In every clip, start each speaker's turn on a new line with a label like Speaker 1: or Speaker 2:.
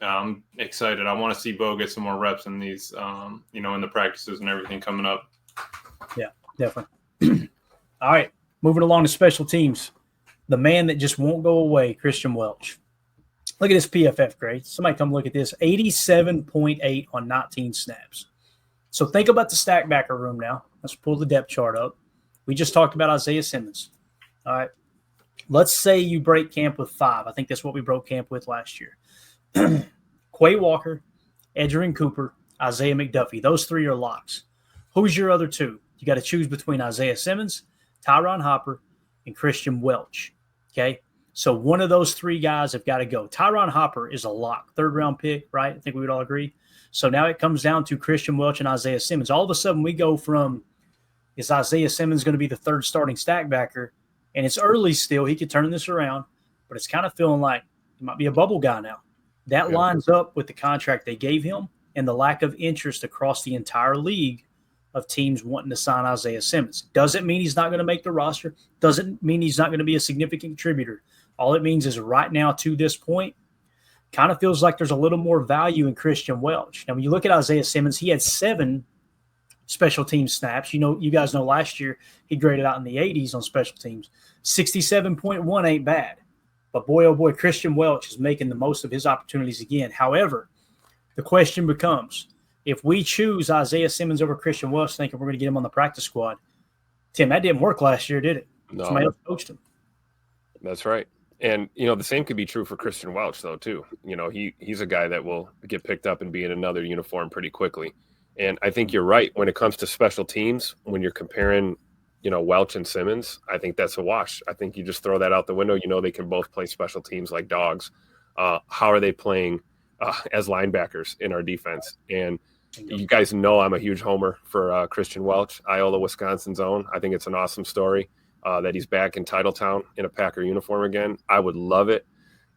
Speaker 1: I'm excited. I want to see Bo get some more reps in these, in the practices and everything coming up.
Speaker 2: Yeah, definitely. All right, moving along to special teams. The man that just won't go away, Christian Welch. Look at this PFF grade. Somebody come look at this. 87.8 on 19 snaps. So think about the stack backer room now. Let's pull the depth chart up. We just talked about Isaiah Simmons. All right. Let's say you break camp with 5. I think that's what we broke camp with last year. Quay Walker, Edgerrin Cooper, Isaiah McDuffie. Those 3 are locks. Who's your other 2? You got to choose between Isaiah Simmons, Tyron Hopper, and Christian Welch. Okay. So one of those 3 guys have got to go. Tyron Hopper is a lock, 3rd-round pick, right? I think we would all agree. So now it comes down to Christian Welch and Isaiah Simmons. All of a sudden we go from, is Isaiah Simmons going to be the 3rd starting stack backer? And it's early still. He could turn this around, but it's kind of feeling like he might be a bubble guy now. That lines up with the contract they gave him and the lack of interest across the entire league of teams wanting to sign Isaiah Simmons. Doesn't mean he's not going to make the roster. Doesn't mean he's not going to be a significant contributor. All it means is right now to this point, kind of feels like there's a little more value in Christian Welch. Now, when you look at Isaiah Simmons, he had 7 special team snaps. You guys know last year he graded out in the 80s on special teams. 67.1 ain't bad. But boy, oh boy, Christian Welch is making the most of his opportunities again. However, the question becomes, if we choose Isaiah Simmons over Christian Welch thinking we're going to get him on the practice squad, Tim, that didn't work last year, did it?
Speaker 3: No.
Speaker 2: Somebody else coached him.
Speaker 3: That's right. And, the same could be true for Christian Welch, though, too. He's a guy that will get picked up and be in another uniform pretty quickly. And I think you're right. When it comes to special teams, when you're comparing, Welch and Simmons, I think that's a wash. I think you just throw that out the window. They can both play special teams like dogs. How are they playing as linebackers in our defense? And you guys know I'm a huge homer for Christian Welch, Iola, Wisconsin's own. I think it's an awesome story. That he's back in Titletown in a Packer uniform again. I would love it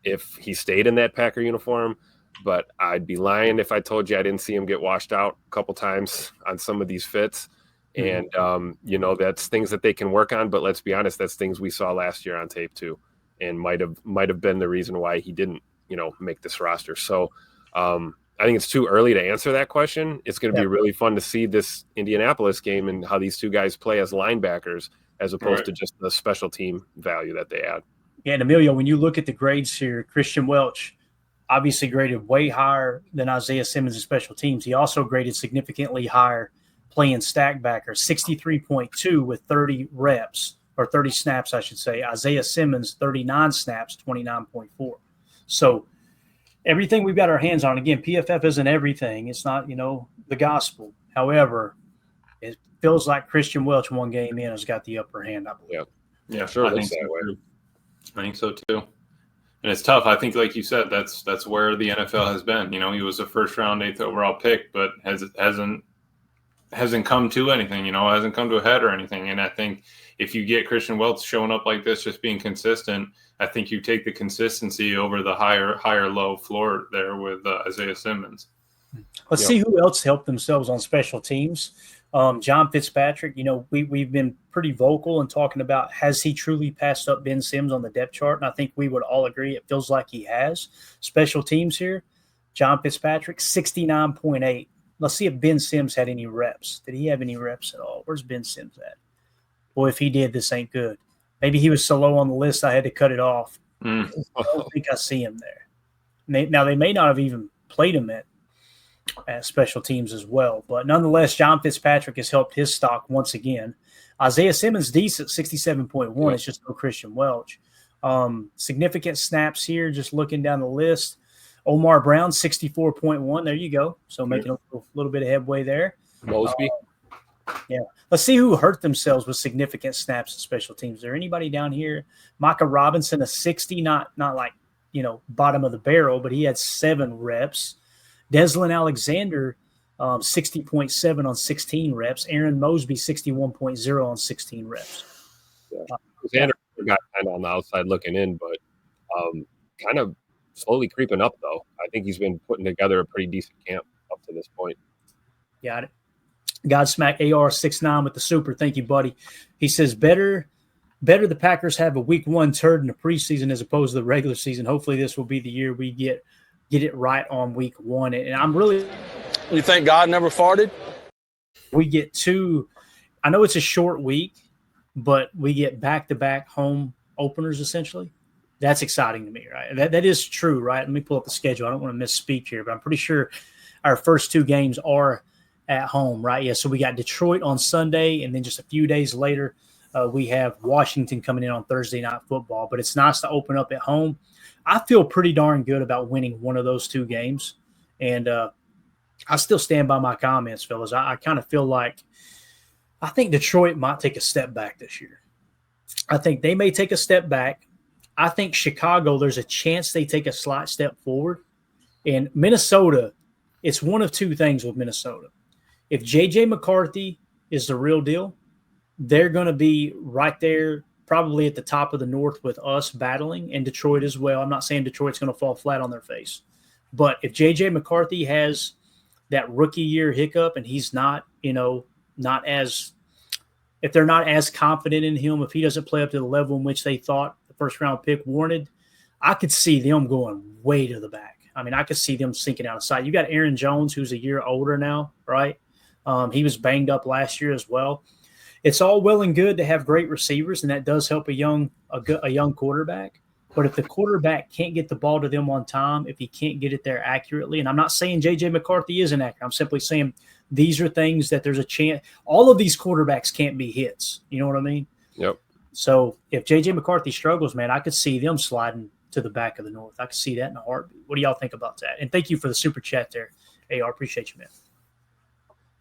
Speaker 3: if he stayed in that Packer uniform, but I'd be lying if I told you I didn't see him get washed out a couple times on some of these fits. And, that's things that they can work on, but let's be honest, that's things we saw last year on tape too, and might have been the reason why he didn't, make this roster. So I think it's too early to answer that question. It's going to be really fun to see this Indianapolis game and how these 2 guys play as linebackers, as opposed to just the special team value that they add.
Speaker 2: Yeah, and Emilio, when you look at the grades here, Christian Welch obviously graded way higher than Isaiah Simmons in special teams. He also graded significantly higher playing stack backer, 63.2 with 30 reps, or 30 snaps, I should say. Isaiah Simmons, 39 snaps, 29.4. So everything we've got our hands on, again, PFF isn't everything. It's not, the gospel. However, it feels like Christian Welch one game in has got the upper hand, I believe.
Speaker 1: Yeah, sure. I think so too. And it's tough. I think, like you said, that's where the NFL has been. He was a 1st-round, 8th overall pick, but hasn't come to anything. Hasn't come to a head or anything. And I think if you get Christian Welch showing up like this, just being consistent, I think you take the consistency over the higher low floor there with Isaiah Simmons.
Speaker 2: Let's see who else helped themselves on special teams. John Fitzpatrick, we've been pretty vocal in talking about, has he truly passed up Ben Sims on the depth chart? And I think we would all agree it feels like he has. Special teams here, John Fitzpatrick, 69.8. Let's see if Ben Sims had any reps. Did he have any reps at all? Where's Ben Sims at? Boy, if he did, this ain't good. Maybe he was so low on the list I had to cut it off. I don't think I see him there. Now, they may not have even played him at special teams as well. But nonetheless, John Fitzpatrick has helped his stock once again. Isaiah Simmons, decent, 67.1. It's just no Christian Welch. Significant snaps here, just looking down the list. Omar Brown, 64.1. There you go. So making a little bit of headway there.
Speaker 3: Mosby.
Speaker 2: Let's see who hurt themselves with significant snaps in special teams. Is there anybody down here? Micah Robinson, a 60, not like, bottom of the barrel, but he had 7 reps. Deslin Alexander, 60.7 on 16 reps. Aaron Mosby, 61.0 on 16 reps.
Speaker 3: Alexander got kind of on the outside looking in, but kind of slowly creeping up, though. I think he's been putting together a pretty decent camp up to this point.
Speaker 2: Got it. Godsmack AR69 with the super. Thank you, buddy. He says, better the Packers have a week 1 turd in the preseason as opposed to the regular season. Hopefully this will be the year we get get it right on week 1. And I'm really –
Speaker 4: You think God never farted?
Speaker 2: we get 2 – I know it's a short week, but we get back-to-back home openers essentially. That's exciting to me, right? That is true, right? Let me pull up the schedule. I don't want to misspeak here, but I'm pretty sure our first 2 games are at home, right? Yeah, so we got Detroit on Sunday, and then just a few days later, we have Washington coming in on Thursday Night Football. But it's nice to open up at home. I feel pretty darn good about winning one of those 2 games, and I still stand by my comments, fellas. I kind of feel like I think Detroit might take a step back this year. I think they may take a step back. I think Chicago, there's a chance they take a slight step forward. And Minnesota, it's one of 2 things with Minnesota. If J.J. McCarthy is the real deal, they're going to be right there probably at the top of the North with us battling, and Detroit as well. I'm not saying Detroit's going to fall flat on their face. But if J.J. McCarthy has that rookie year hiccup and he's not, not as – if they're not as confident in him, if he doesn't play up to the level in which they thought the first-round pick warranted, I could see them going way to the back. I mean, I could see them sinking out of sight. You got Aaron Jones, who's a year older now, right? He was banged up last year as well. It's all well and good to have great receivers, and that does help a young quarterback. But if the quarterback can't get the ball to them on time, if he can't get it there accurately, and I'm not saying J.J. McCarthy isn't accurate. I'm simply saying these are things that there's a chance. All of these quarterbacks can't be hits. You know what I mean?
Speaker 3: Yep.
Speaker 2: So if J.J. McCarthy struggles, man, I could see them sliding to the back of the North. I could see that in a heartbeat. What do y'all think about that? And thank you for the super chat there. AR, appreciate you, man.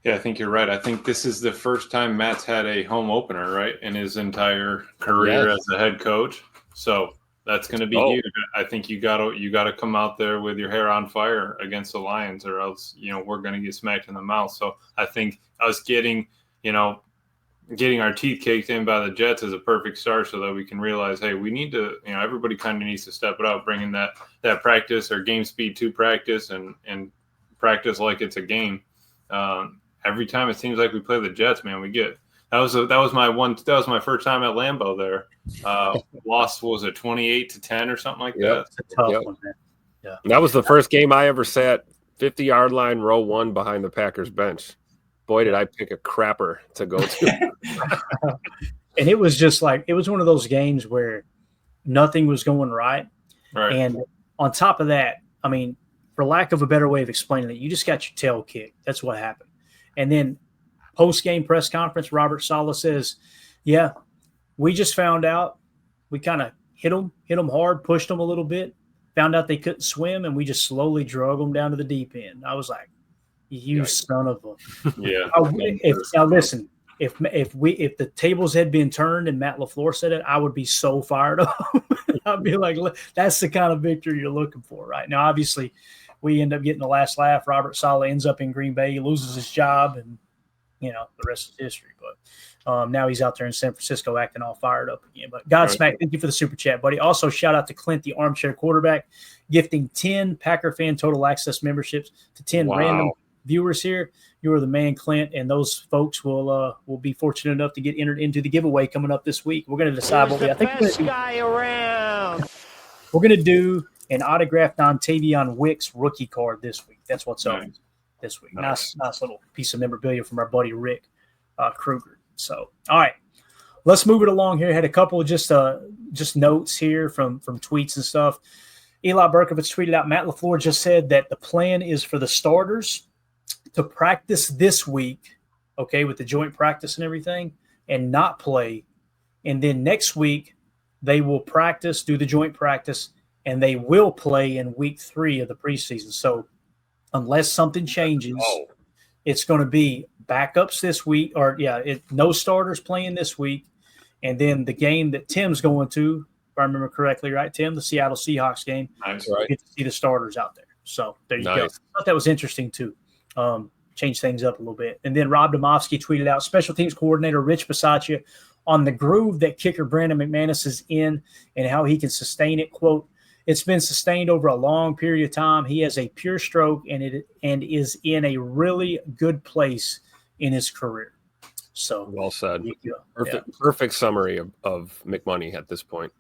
Speaker 1: Yeah, I think you're right. I think this is the first time Matt's had a home opener, right, in his entire career as a head coach. So that's going to be huge. I think you got to come out there with your hair on fire against the Lions, or else we're going to get smacked in the mouth. So I think us getting our teeth caked in by the Jets is a perfect start, so that we can realize, hey, we need to, everybody kind of needs to step it up, bringing that practice or game speed to practice and practice like it's a game. Every time it seems like we play the Jets, man, we get that was my first time at Lambeau there. Lost, what was it, 28-10 or something like that?
Speaker 2: It's a tough one, man. Yeah.
Speaker 3: That was the first game I ever sat 50-yard line, row 1 behind the Packers bench. Boy, did I pick a crapper to go to.
Speaker 2: And it was just like, it was one of those games where nothing was going right. And on top of that, I mean, for lack of a better way of explaining it, you just got your tail kicked. That's what happened. And then post-game press conference, Robert Saleh says, yeah, we just found out. We kind of hit them hard, pushed them a little bit, found out they couldn't swim, and we just slowly drug them down to the deep end. I was like, you son of a –
Speaker 1: Yeah.
Speaker 2: Now listen, if the tables had been turned and Matt LaFleur said it, I would be so fired up. I'd be like, that's the kind of victory you're looking for, right? Now, obviously, we end up getting the last laugh. Robert Saleh ends up in Green Bay. He loses his job, and, the rest is history. But now he's out there in San Francisco acting all fired up again. But Godsmack, thank you for the super chat, buddy. Also, shout out to Clint, the armchair quarterback, gifting 10 Packer fan total access memberships to 10 random viewers here. You are the man, Clint, and those folks will be fortunate enough to get entered into the giveaway coming up this week. We're going to decide what we – I think we're going to do an autographed Dontavion Wicks rookie card this week. That's what's up this week. Nice little piece of memorabilia from our buddy Rick Kruger. So, all right, let's move it along here. I had a couple of just notes here from tweets and stuff. Eli Berkovich tweeted out, Matt LaFleur just said that the plan is for the starters to practice this week, okay, with the joint practice and everything, and not play. And then next week they will practice, do the joint practice, and they will play in week 3 of the preseason. So unless something changes, it's going to be backups this week, or no starters playing this week. And then the game that Tim's going to, if I remember correctly, right, Tim, the Seattle Seahawks game,
Speaker 1: Nice.
Speaker 2: You get to see the starters out there. So there you go. I thought that was interesting too. Change things up a little bit. And then Rob Domofsky tweeted out, special teams coordinator Rich Bisaccia on the groove that kicker Brandon McManus is in and how he can sustain it. Quote, it's been sustained over a long period of time. He has a pure stroke and is in a really good place in his career. So
Speaker 3: well said. Perfect summary of McMoney at this point.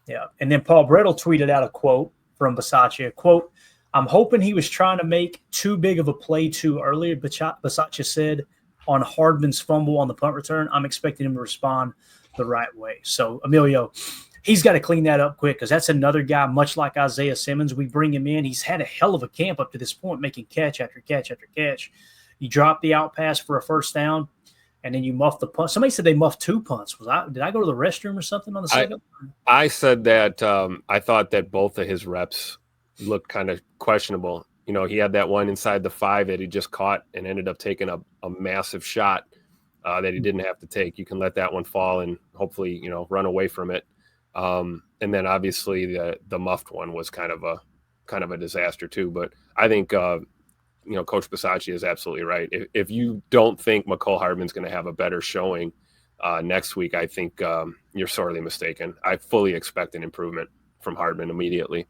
Speaker 2: Yeah. And then Paul Brettel tweeted out a quote from Bisaccia, quote, I'm hoping he was trying to make too big of a play too early. Bisaccia said on Hardman's fumble on the punt return. I'm expecting him to respond the right way. So, Emilio, he's got to clean that up quick because that's another guy, much like Isaiah Simmons. We bring him in. He's had a hell of a camp up to this point, making catch after catch after catch. You drop the out pass for a first down, and then you muff the punt. Somebody said they muffed 2 punts. Did I go to the restroom or something on the second?
Speaker 3: I said that I thought that both of his reps looked kind of questionable. You know, he had that one inside the 5 that he just caught and ended up taking a massive shot that he didn't have to take. You can let that one fall and hopefully, you know, run away from it. And then obviously the muffed one was kind of a disaster too. But I think you know, Coach Bisaccia is absolutely right. If you don't think Mecole Hardman's going to have a better showing next week, I think you're sorely mistaken. I fully expect an improvement from Hardman immediately.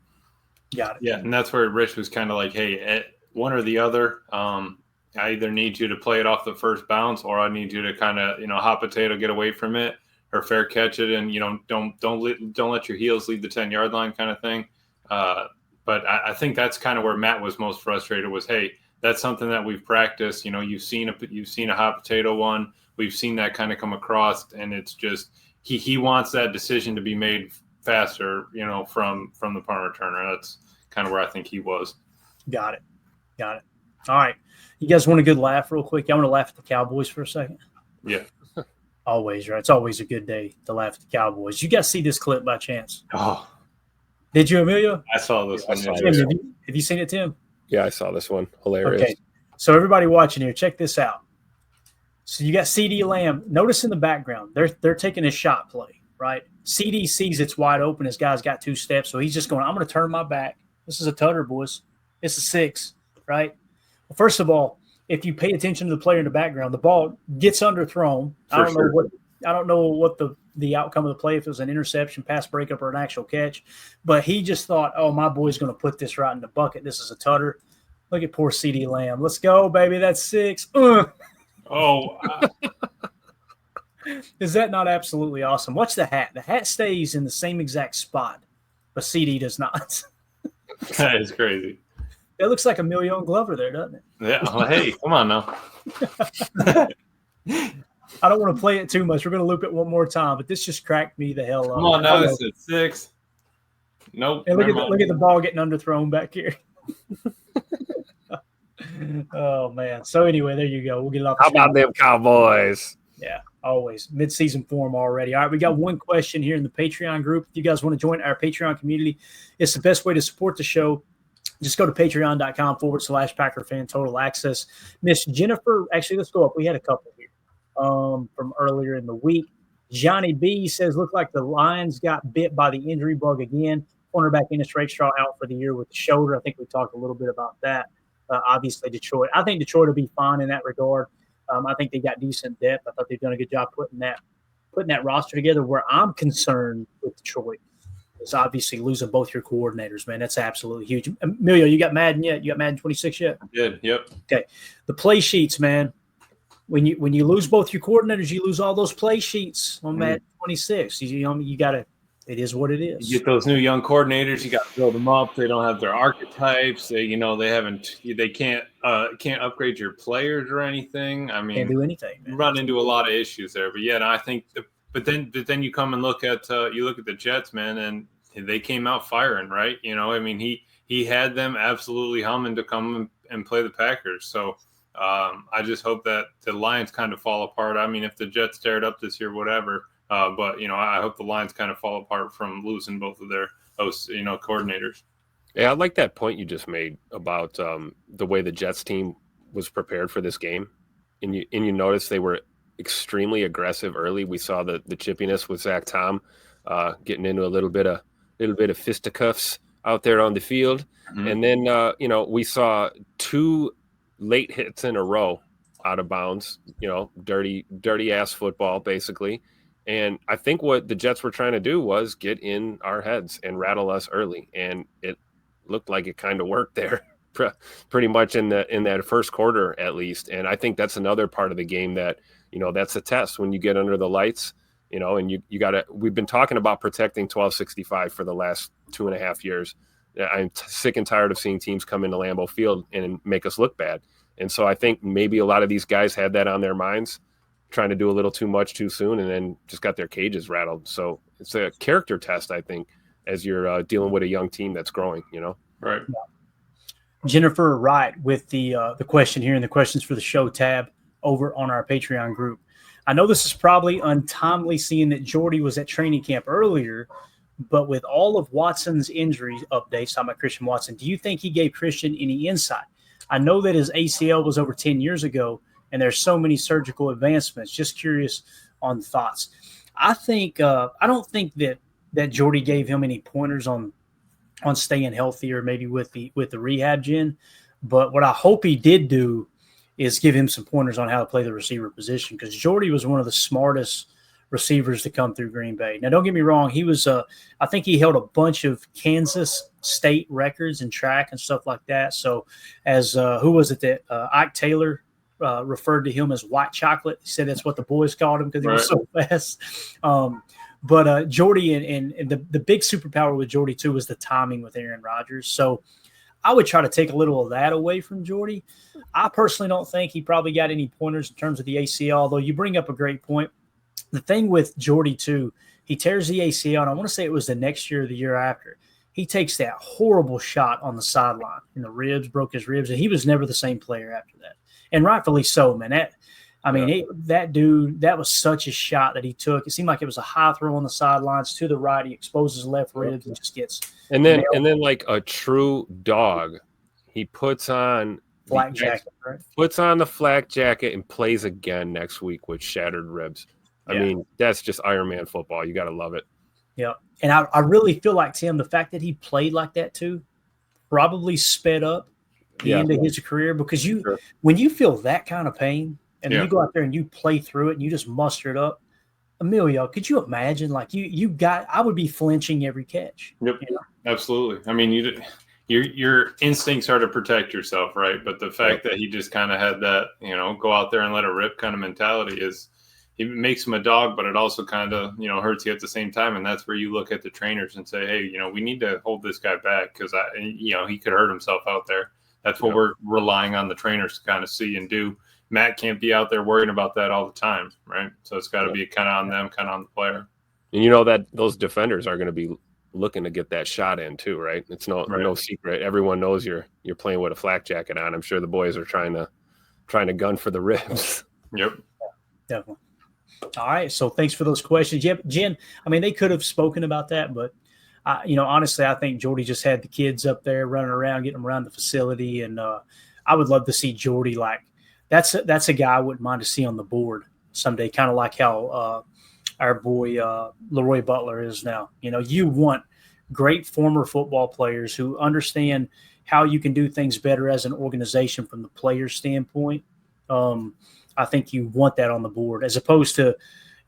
Speaker 2: Got it.
Speaker 1: Yeah, and that's where Rich was kind of like, hey, one or the other. I either need you to play it off the first bounce, or I need you to kind of, you know, hot potato, get away from it, or fair catch it, and, you know, don't let your heels leave the 10-yard line, kind of thing. But I think that's kind of where Matt was most frustrated. Was, hey, that's something that we've practiced. You know, you've seen a hot potato one. We've seen that kind of come across, and it's just he wants that decision to be made faster, you know, from the punt returner. That's kind of where I think he was.
Speaker 2: Got it. All right. You guys want a good laugh real quick? Y'all want to laugh at the Cowboys for a second?
Speaker 1: Yeah.
Speaker 2: Always, right? It's always a good day to laugh at the Cowboys. You guys see this clip by chance?
Speaker 1: Oh,
Speaker 2: did you, Emilio?
Speaker 1: I saw this one.
Speaker 2: Tim, have you seen it, Tim?
Speaker 3: Yeah, I saw this one. Hilarious.
Speaker 2: Okay. So everybody watching here, check this out. So you got CeeDee Lamb. Notice in the background, they're taking a shot play, right? CeeDee sees it's wide open. His guy's got 2 steps, so he's just going, I'm going to turn my back. This is a tutter, boys. It's a 6, right? Well, first of all, if you pay attention to the player in the background, the ball gets underthrown. I don't know what the outcome of the play, if it was an interception, pass breakup, or an actual catch. But he just thought, oh, my boy's going to put this right in the bucket. This is a tutter. Look at poor CeeDee Lamb. Let's go, baby. That's 6. Is that not absolutely awesome? Watch the hat. The hat stays in the same exact spot, but CeeDee does not.
Speaker 1: That is crazy.
Speaker 2: It looks like Emilio Glover there, doesn't it?
Speaker 1: Yeah. Well, hey, come on now.
Speaker 2: I don't want to play it too much. We're going to loop it one more time, but this just cracked me the hell up.
Speaker 1: Come on now. This is 6. Nope.
Speaker 2: And look at the ball getting underthrown back here. Oh, man. So, anyway, there you go. We'll get it off.
Speaker 3: How about them Cowboys?
Speaker 2: Yeah, always. Mid-season form already. All right, we got one question here in the Patreon group. If you guys want to join our Patreon community, it's the best way to support the show. Just go to patreon.com/Packer Fan Total Access. Miss Jennifer, actually, let's go up. We had a couple here from earlier in the week. Johnny B says, look like the Lions got bit by the injury bug again. Cornerback Ennis Rakestraw out for the year with the shoulder. I think we talked a little bit about that. Obviously, Detroit. I think Detroit will be fine in that regard. I think they got decent depth. I thought they've done a good job putting that roster together. Where I'm concerned with Detroit is obviously losing both your coordinators, man. That's absolutely huge. Emilio, you got Madden yet? You got Madden 26 yet?
Speaker 1: I did. Yep.
Speaker 2: Okay. The play sheets, man. When you lose both your coordinators, you lose all those play sheets on Madden 26. You got to. It is what it is.
Speaker 1: You get those new young coordinators. You got to build them up. They don't have their archetypes. They can't upgrade your players or anything. I mean,
Speaker 2: can't do anything.
Speaker 1: You run into a lot of issues there. But yeah, I think. But then you come and look at the Jets, man, and they came out firing, right? You know, I mean, he had them absolutely humming to come and play the Packers. So I just hope that the Lions kind of fall apart. I mean, if the Jets tear it up this year, whatever. But, you know, I hope the Lions kind of fall apart from losing both of their coordinators.
Speaker 3: Yeah, I like that point you just made about the way the Jets team was prepared for this game. And you notice they were extremely aggressive early. We saw the chippiness with Zach Tom getting into a little bit of fisticuffs out there on the field. Mm-hmm. And then, we saw 2 late hits in a row out of bounds, dirty ass football, basically. And I think what the Jets were trying to do was get in our heads and rattle us early. And it looked like it kind of worked there pretty much in that first quarter, at least. And I think that's another part of the game that, that's a test when you get under the lights, and you got to, we've been talking about protecting 1265 for the last 2.5 years. I'm sick and tired of seeing teams come into Lambeau Field and make us look bad. And so I think maybe a lot of these guys had that on their minds, trying to do a little too much too soon, and then just got their cages rattled. So it's a character test, I think, as you're dealing with a young team that's growing,
Speaker 1: Right.
Speaker 2: Jennifer Wright with the question here and the questions for the show tab over on our Patreon group. I know this is probably untimely seeing that Jordy was at training camp earlier, but with all of Watson's injury updates, talking about Christian Watson, do you think he gave Christian any insight? I know that his ACL was over 10 years ago, and there's so many surgical advancements. Just curious on thoughts. I don't think that Jordy gave him any pointers on staying healthy or maybe with the rehab, Jen. But what I hope he did do is give him some pointers on how to play the receiver position, because Jordy was one of the smartest receivers to come through Green Bay. Now, don't get me wrong. He was, I think he held a bunch of Kansas State records in track and stuff like that. So as who was it that Ike Taylor referred to him as white chocolate? He said that's what the boys called him because he was so fast. But Jordy and the big superpower with Jordy too was the timing with Aaron Rodgers. So I would try to take a little of that away from Jordy. I personally don't think he probably got any pointers in terms of the ACL, although you bring up a great point. The thing with Jordy too, he tears the ACL, and I want to say it was the next year or the year after. He takes that horrible shot on the sideline in the ribs, broke his ribs, and he was never the same player after that. And rightfully so, man. That dude, that was such a shot that he took. It seemed like it was a high throw on the sidelines to the right. He exposes his left ribs and just gets
Speaker 3: nailed. And then like a true dog, he puts on
Speaker 2: flak jacket, right?
Speaker 3: Puts on the flak jacket and plays again next week with shattered ribs. I mean, that's just Iron Man football. You got to love it.
Speaker 2: Yeah. And I really feel like, Tim, the fact that he played like that too probably sped up the end of his career, because when you feel that kind of pain and then you go out there and you play through it and you just muster it up, Emilio, could you imagine? Like I would be flinching every catch.
Speaker 1: Yep, absolutely. I mean, your instincts are to protect yourself, right? But the fact that he just kind of had that, go out there and let it rip kind of mentality it makes him a dog, but it also kind of, hurts you at the same time. And that's where you look at the trainers and say, hey, we need to hold this guy back because, he could hurt himself out there. That's what we're relying on the trainers to kind of see and do. Matt can't be out there worrying about that all the time, right? So it's got to be kind of on them, kind of on the player.
Speaker 3: And that those defenders are going to be looking to get that shot in too, right? It's no secret. Everyone knows you're playing with a flak jacket on. I'm sure the boys are trying to gun for the ribs.
Speaker 1: Yep.
Speaker 2: Definitely. All right. So thanks for those questions. Yep, Jen, I mean, they could have spoken about that, but honestly, I think Jordy just had the kids up there running around, getting them around the facility. And I would love to see Jordy that's a guy I wouldn't mind to see on the board someday, kind of like how our boy Leroy Butler is now. You want great former football players who understand how you can do things better as an organization from the player standpoint. I think you want that on the board, as opposed to,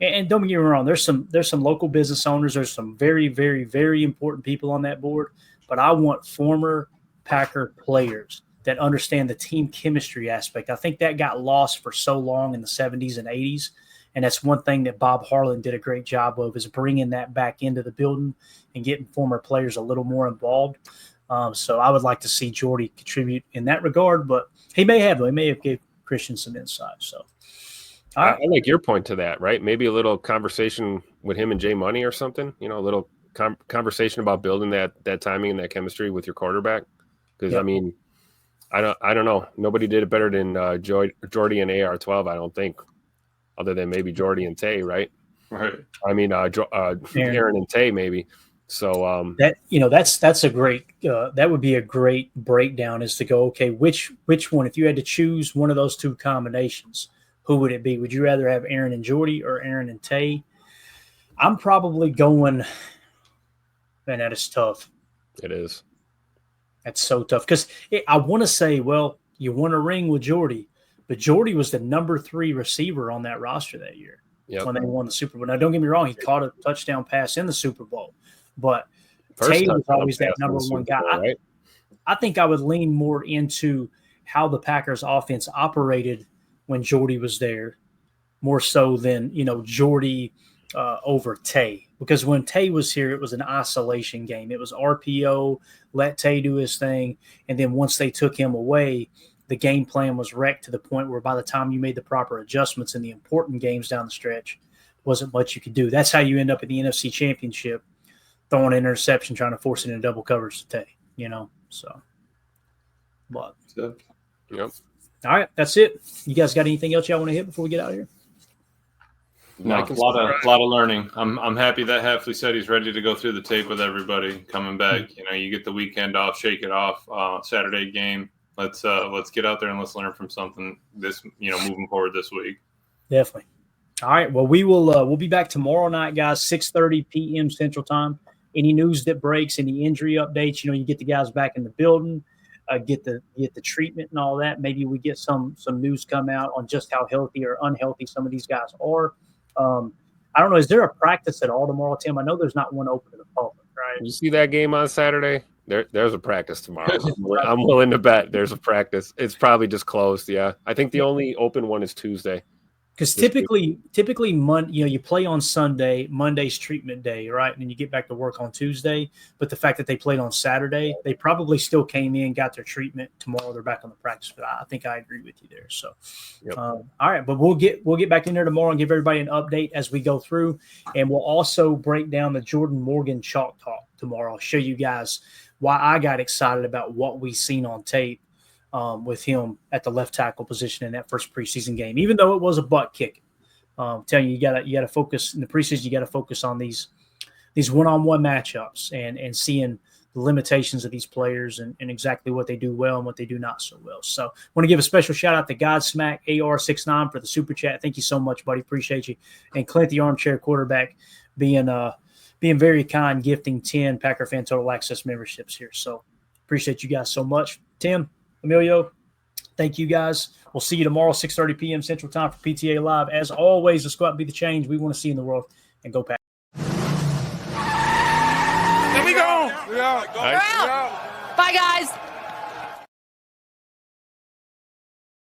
Speaker 2: and don't get me wrong, there's some local business owners, there's some very, very, very important people on that board, but I want former Packer players that understand the team chemistry aspect. I think that got lost for so long in the 70s and 80s, and that's one thing that Bob Harlan did a great job of, is bringing that back into the building and getting former players a little more involved. So I would like to see Jordy contribute in that regard, but he may have gave Christian some insight. So
Speaker 3: I like your point to that, right? Maybe a little conversation with him and Jay Money or something, a little conversation about building that timing and that chemistry with your quarterback. Because I mean, I don't know. Nobody did it better than Jordy and AR-12, I don't think, other than maybe Jordy and Tay, right?
Speaker 1: Right.
Speaker 3: I mean, Aaron and Tay maybe. So
Speaker 2: that's a great that would be a great breakdown, is to go, okay, which one, if you had to choose one of those two combinations, who would it be? Would you rather have Aaron and Jordy or Aaron and Tay? I'm probably going, man, that is tough.
Speaker 3: It is.
Speaker 2: That's so tough, because I want to say, well, you won a ring with Jordy, but Jordy was the number 3 receiver on that roster that year when they won the Super Bowl. Now, don't get me wrong, he caught a touchdown pass in the Super Bowl, but Tay was always that number 1 guy. Bowl, right? I think I would lean more into how the Packers offense operated when Jordy was there, more so than, Jordy over Tay, because when Tay was here, it was an isolation game. It was RPO, let Tay do his thing, and then once they took him away, the game plan was wrecked to the point where by the time you made the proper adjustments in the important games down the stretch, wasn't much you could do. That's how you end up at the NFC Championship, throwing an interception, trying to force it into double coverage to Tay, so. But,
Speaker 3: Yep.
Speaker 2: All right, that's it. You guys got anything else y'all want to hit before we get out of here?
Speaker 1: No, a lot of learning. I'm happy that Hafley said he's ready to go through the tape with everybody coming back. You get the weekend off, shake it off. Saturday game. Let's get out there and let's learn from something moving forward this week.
Speaker 2: Definitely. All right. Well, we'll be back tomorrow night, guys, 6:30 p.m. Central Time. Any news that breaks, any injury updates, you get the guys back in the building, get the treatment and all that. Maybe we get some news come out on just how healthy or unhealthy some of these guys are. I don't know. Is there a practice at all tomorrow, Tim? I know there's not one open to the public, right?
Speaker 3: You see that game on Saturday? There's a practice tomorrow. I'm willing to bet there's a practice. It's probably just closed. Yeah, I think the only open one is Tuesday.
Speaker 2: Because typically, you play on Sunday, Monday's treatment day, right? And then you get back to work on Tuesday. But the fact that they played on Saturday, they probably still came in, got their treatment. Tomorrow they're back on the practice. But I think I agree with you there. So,
Speaker 3: yep.
Speaker 2: All right. But we'll get back in there tomorrow and give everybody an update as we go through. And we'll also break down the Jordan Morgan chalk talk tomorrow. I'll show you guys why I got excited about what we seen on tape. With him at the left tackle position in that first preseason game, even though it was a butt kick. Telling you gotta focus in the preseason. You gotta focus on these one-on-one matchups and seeing the limitations of these players and exactly what they do well and what they do not so well. So, I want to give a special shout out to Godsmack AR69 for the super chat. Thank you so much, buddy. Appreciate you. And Clint, the armchair quarterback, being very kind, gifting 10 Packer Fan Total Access memberships here. So, appreciate you guys so much, Tim. Emilio, thank you guys. We'll see you tomorrow, 6:30 p.m. Central Time for PTA Live. As always, let's go out and be the change we want to see in the world and go Pack.
Speaker 4: There we go.
Speaker 5: We're out. Bye, guys.